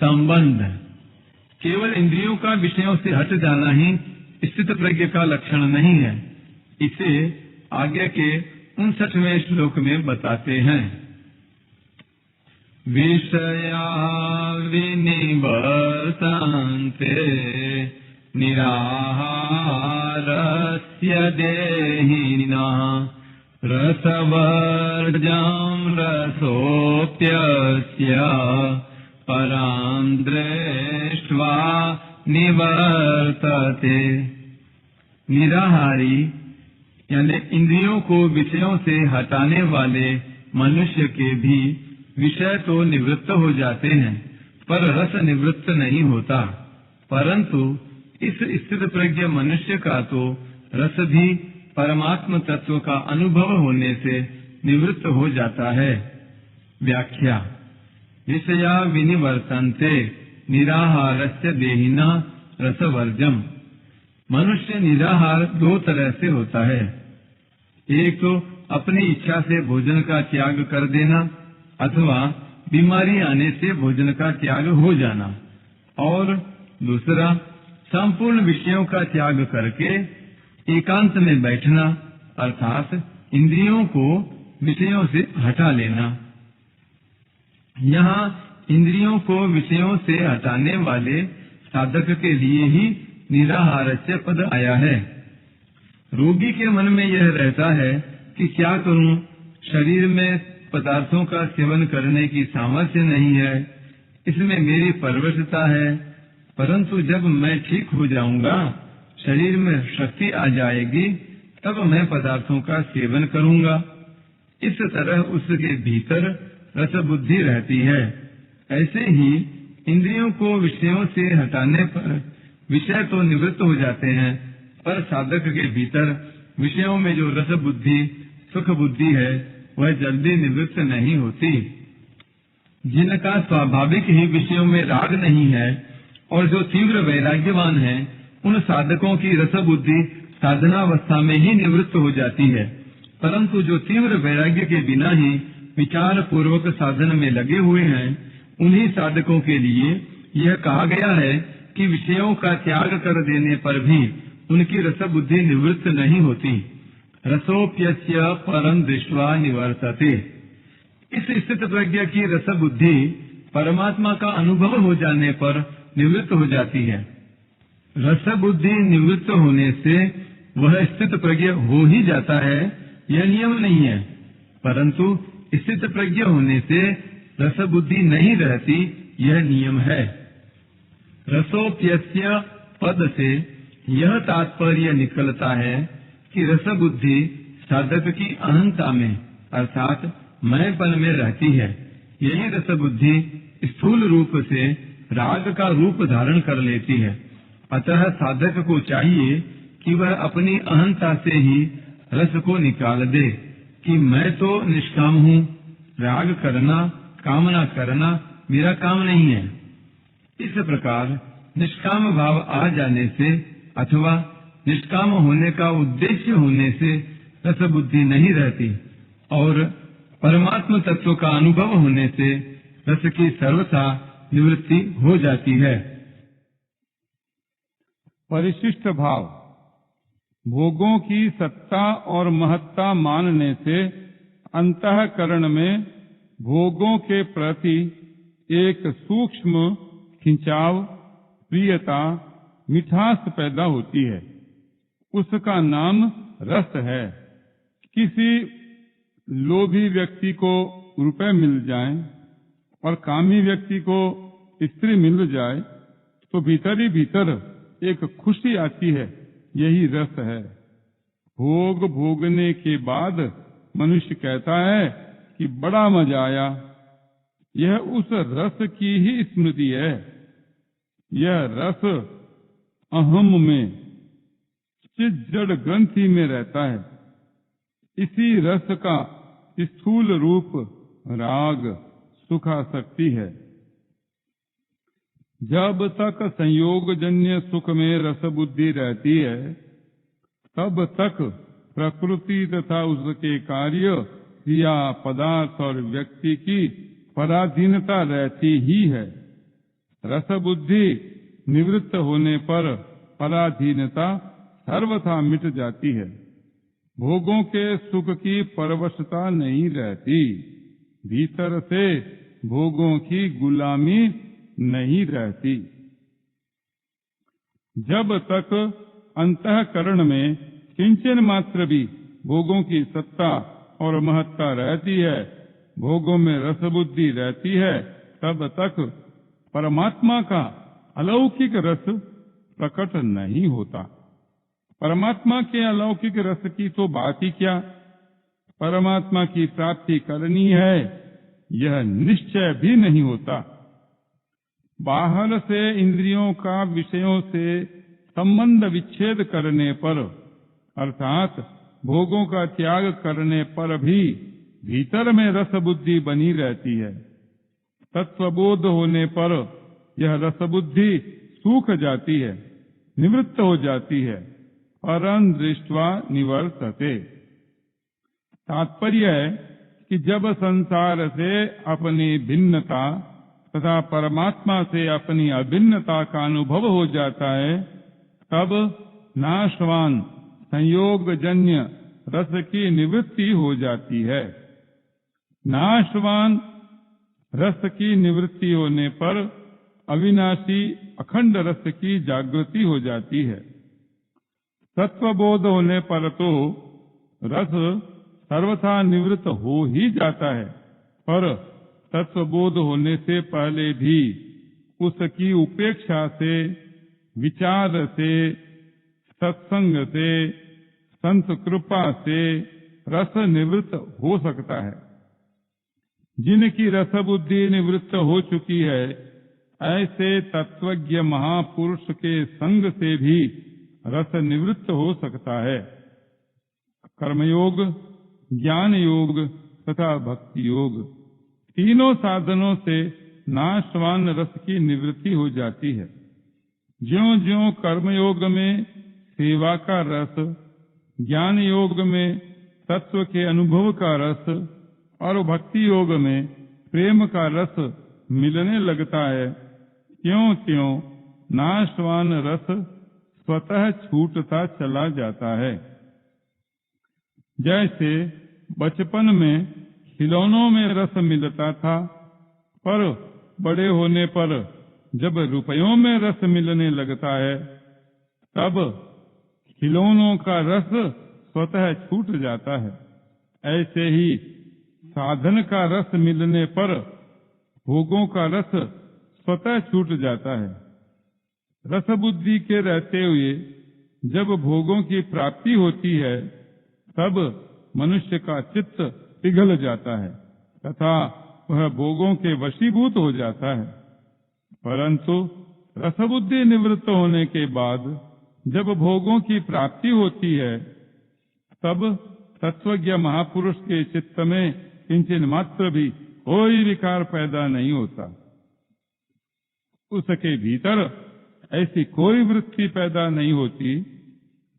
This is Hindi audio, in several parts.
संबंध। केवल इंद्रियों का विषयों से हट जाना ही स्थित प्रज्ञ का लक्षण नहीं है। इसे आगे के 59वें श्लोक में बताते हैं। विषया विनिवर्तन्ते निराहारस्य देहिनः रसवर्जं रसोऽप्यस्य परां दृष्ट्वा निवर्तते। निराहारी यानी इंद्रियों को विषयों से हटाने वाले मनुष्य के भी विषय तो निवृत्त हो जाते हैं, पर रस निवृत्त नहीं होता। परंतु इस स्थित प्रज्ञ मनुष्य का तो रस भी परमात्म तत्व का अनुभव होने से निवृत्त हो जाता है। व्याख्या। विषया विनिवर्तन्ते निराहारस्य देहिना रसवर्जम। मनुष्य निराहार दो तरह से होता है। एक तो अपनी इच्छा से भोजन का त्याग कर देना, अथवा बीमारी आने से भोजन का त्याग हो जाना, और दूसरा संपूर्ण विषयों का त्याग करके एकांत में बैठना, अर्थात इंद्रियों को विषयों से हटा लेना। यहाँ इंद्रियों को विषयों से हटाने वाले साधक के लिए ही निराहारस्य पद आया है। रोगी के मन में यह रहता है कि क्या करूं, शरीर में पदार्थों का सेवन करने की सामर्थ्य नहीं है, इसमें मेरी परवशता है, परंतु जब मैं ठीक हो जाऊंगा, शरीर में शक्ति आ जाएगी, तब मैं पदार्थों का सेवन करूंगा। इस तरह उसके भीतर रस बुद्धि रहती है। ऐसे ही इंद्रियों को विषयों से हटाने पर विषय तो निवृत्त हो जाते हैं, पर साधक के भीतर विषयों में जो रस बुद्धि, सुख बुद्धि है, वह जल्दी निवृत्त नहीं होती। जिनका स्वाभाविक ही विषयों में राग नहीं है और जो तीव्र वैराग्यवान है, उन साधकों की रस बुद्धि साधनावस्था में ही निवृत्त हो जाती है। परंतु जो तीव्र वैराग्य के बिना ही विचार पूर्वक साधन में लगे हुए हैं, उन्हीं साधकों के लिए यह कहा गया है कि विषयों का त्याग कर देने पर भी उनकी रस बुद्धि निवृत्त नहीं होती। रसोप्यस्य परं दृष्ट्वा निवर्तते। इस स्थित प्रज्ञा की रस बुद्धि परमात्मा का अनुभव हो जाने पर निवृत्त हो जाती है। रस बुद्धि निवृत्त होने से वह स्थित प्रज्ञ हो ही जाता है, यह नियम नहीं है, परंतु स्थित प्रज्ञ होने से रस बुद्धि नहीं रहती, यह नियम है। रसोप्यस्य पद से यह तात्पर्य निकलता है कि रस बुद्धि साधक की अहंता में अर्थात मैंपन में रहती है। यही रस बुद्धि स्थूल रूप से राग का रूप धारण कर लेती है। अतः साधक को चाहिए कि वह अपनी अहंता से ही रस को निकाल दे कि मैं तो निष्काम हूँ, राग करना, कामना करना मेरा काम नहीं है। इस प्रकार निष्काम भाव आ जाने से अथवा निष्काम होने का उद्देश्य होने से रस बुद्धि नहीं रहती, और परमात्म तत्व का अनुभव होने से रस की सर्वथा निवृत्ति हो जाती है। परिशिष्ट भाव। भोगों की सत्ता और महत्ता मानने से अंतःकरण में भोगों के प्रति एक सूक्ष्म खिंचाव, प्रियता, मिठास पैदा होती है। उसका नाम रस है। किसी लोभी व्यक्ति को रुपए मिल जाएं और कामी व्यक्ति को स्त्री मिल जाए तो भीतर ही भीतर एक खुशी आती है, यही रस है। भोग भोगने के बाद मनुष्य कहता है कि बड़ा मजा आया। यह उस रस की ही स्मृति है। यह रस अहम में, चित जड़ ग्रंथि में रहता है। इसी रस का स्थूल रूप राग, सुखासक्ति है। जब तक संयोगजन्य सुख में रस बुद्धि रहती है, तब तक प्रकृति तथा उसके कार्य, क्रिया, पदार्थ और व्यक्ति की पराधीनता रहती ही है। रस बुद्धि निवृत्त होने पर पराधीनता सर्वथा मिट जाती है। भोगों के सुख की परवशता नहीं रहती, भीतर से भोगों की गुलामी नहीं रहती। जब तक अंतःकरण में किंचन मात्र भी भोगों की सत्ता और महत्ता रहती है, भोगों में रस बुद्धि रहती है, तब तक परमात्मा का अलौकिक रस प्रकट नहीं होता। परमात्मा के अलौकिक रस की तो बात ही क्या, परमात्मा की प्राप्ति करनी है यह निश्चय भी नहीं होता। बाहर से इंद्रियों का विषयों से संबंध विच्छेद करने पर, अर्थात भोगों का त्याग करने पर भी भीतर में रस बुद्धि बनी रहती है। तत्वबोध होने पर यह रस बुद्धि सूख जाती है, निवृत्त हो जाती है। परं दृष्ट्वा निवर्तते। तात्पर्य है कि जब संसार से अपनी भिन्नता तथा परमात्मा से अपनी अभिन्नता का अनुभव हो जाता है, तब नाशवान संयोगजन्य रस की निवृत्ति हो जाती है। नाशवान रस की निवृत्ति होने पर अविनाशी अखंड रस की जागृति हो जाती है। तत्वबोध होने पर तो रस सर्वथा निवृत्त हो ही जाता है, पर तत्वबोध होने से पहले भी उसकी उपेक्षा से, विचार से, सत्संग से, संत कृपा से रस निवृत्त हो सकता है। जिनकी रस बुद्धि निवृत्त हो चुकी है, ऐसे तत्वज्ञ महापुरुष के संग से भी रस निवृत्त हो सकता है। कर्मयोग, ज्ञान योग तथा भक्ति योग, तीनों साधनों से नाशवान रस की निवृत्ति हो जाती है। ज्यों-ज्यों कर्मयोग में सेवा का रस, ज्ञान योग में तत्व के अनुभव का रस और भक्ति योग में प्रेम का रस मिलने लगता है, त्यों-त्यों नाशवान रस स्वतः छूटता चला जाता है। जैसे बचपन में खिलौनों में रस मिलता था, पर बड़े होने पर जब रुपयों में रस मिलने लगता है, तब खिलौनों का रस स्वतः छूट जाता है। ऐसे ही साधन का रस मिलने पर भोगों का रस स्वतः छूट जाता है। रस बुद्धि के रहते हुए जब भोगों की प्राप्ति होती है, तब मनुष्य का चित्त पिघल जाता है तथा वह भोगों के वशीभूत हो जाता है। परंतु रसबुद्धि निवृत्त होने के बाद जब भोगों की प्राप्ति होती है, तब तत्वज्ञ महापुरुष के चित्त में किंचन मात्र भी कोई विकार पैदा नहीं होता। उसके भीतर ऐसी कोई वृत्ति पैदा नहीं होती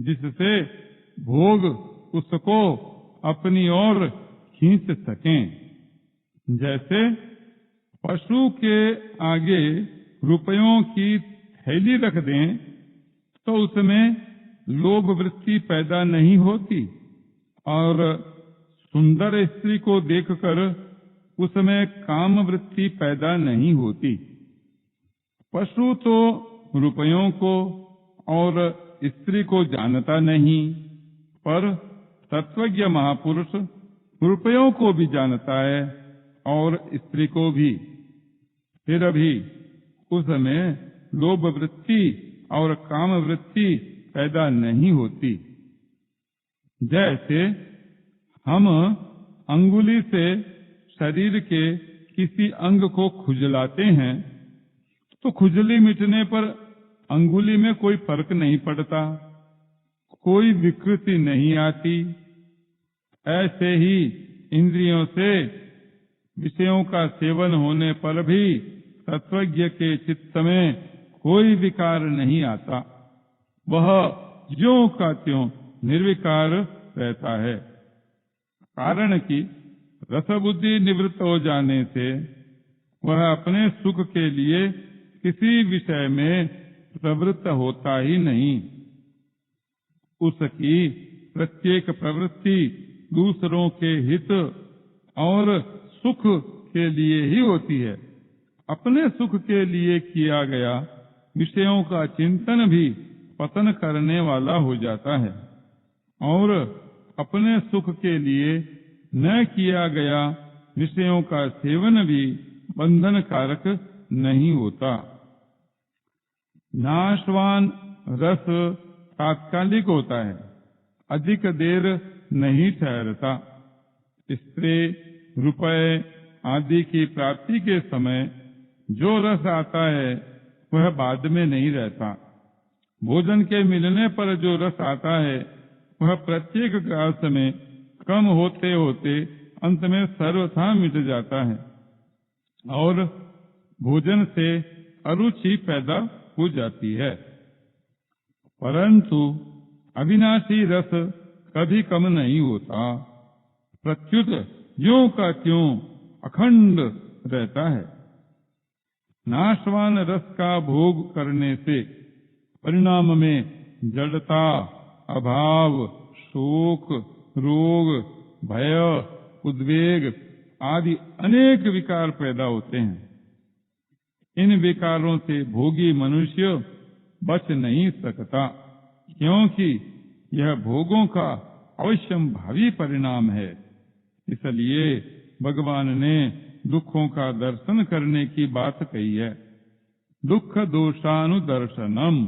जिससे भोग उसको अपनी ओर खींच सकें। जैसे पशु के आगे रुपयों की थैली रख दें तो उसमें लोभ वृत्ति पैदा नहीं होती और सुंदर स्त्री को देखकर उसमें काम वृत्ति पैदा नहीं होती। पशु तो रुपयों को और स्त्री को जानता नहीं, पर तत्वज्ञ महापुरुष रुपयों को भी जानता है और स्त्री को भी। फिर भी उसमें लोभ वृत्ति और काम वृत्ति पैदा नहीं होती। जैसे हम अंगुली से शरीर के किसी अंग को खुजलाते हैं तो खुजली मिटने पर अंगुली में कोई फर्क नहीं पड़ता, कोई विकृति नहीं आती। ऐसे ही इंद्रियों से विषयों का सेवन होने पर भी तत्वज्ञ के चित्त में कोई विकार नहीं आता, वह ज्यों का त्यों निर्विकार रहता है। कारण कि रसबुद्धि निवृत्त हो जाने से वह अपने सुख के लिए किसी विषय में प्रवृत्त होता ही नहीं। उसकी प्रत्येक प्रवृत्ति दूसरों के हित और सुख के लिए ही होती है। अपने सुख के लिए किया गया विषयों का चिंतन भी पतन करने वाला हो जाता है और अपने सुख के लिए न किया गया विषयों का सेवन भी बंधन कारक नहीं होता। नाशवान रस तात्कालिक होता है, अधिक देर नहीं ठहरता। स्त्री, रुपए आदि की प्राप्ति के समय जो रस आता है वह बाद में नहीं रहता। भोजन के मिलने पर जो रस आता है वह प्रत्येक ग्रास में कम होते होते अंत में सर्वथा मिट जाता है और भोजन से अरुचि पैदा हो जाती है। परंतु अविनाशी रस कभी कम नहीं होता, प्रत्युत ज्यों का त्यों अखंड रहता है। नाशवान रस का भोग करने से परिणाम में जड़ता, अभाव, शोक, रोग, भय, उद्वेग आदि अनेक विकार पैदा होते हैं। इन विकारों से भोगी मनुष्य बच नहीं सकता, क्योंकि यह भोगों का अवश्यंभावी परिणाम है। इसलिए भगवान ने दुखों का दर्शन करने की बात कही है। दुख दोषानुदर्शनम।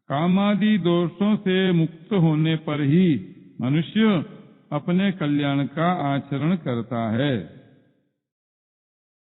कामादि दोषों से मुक्त होने पर ही मनुष्य अपने कल्याण का आचरण करता है।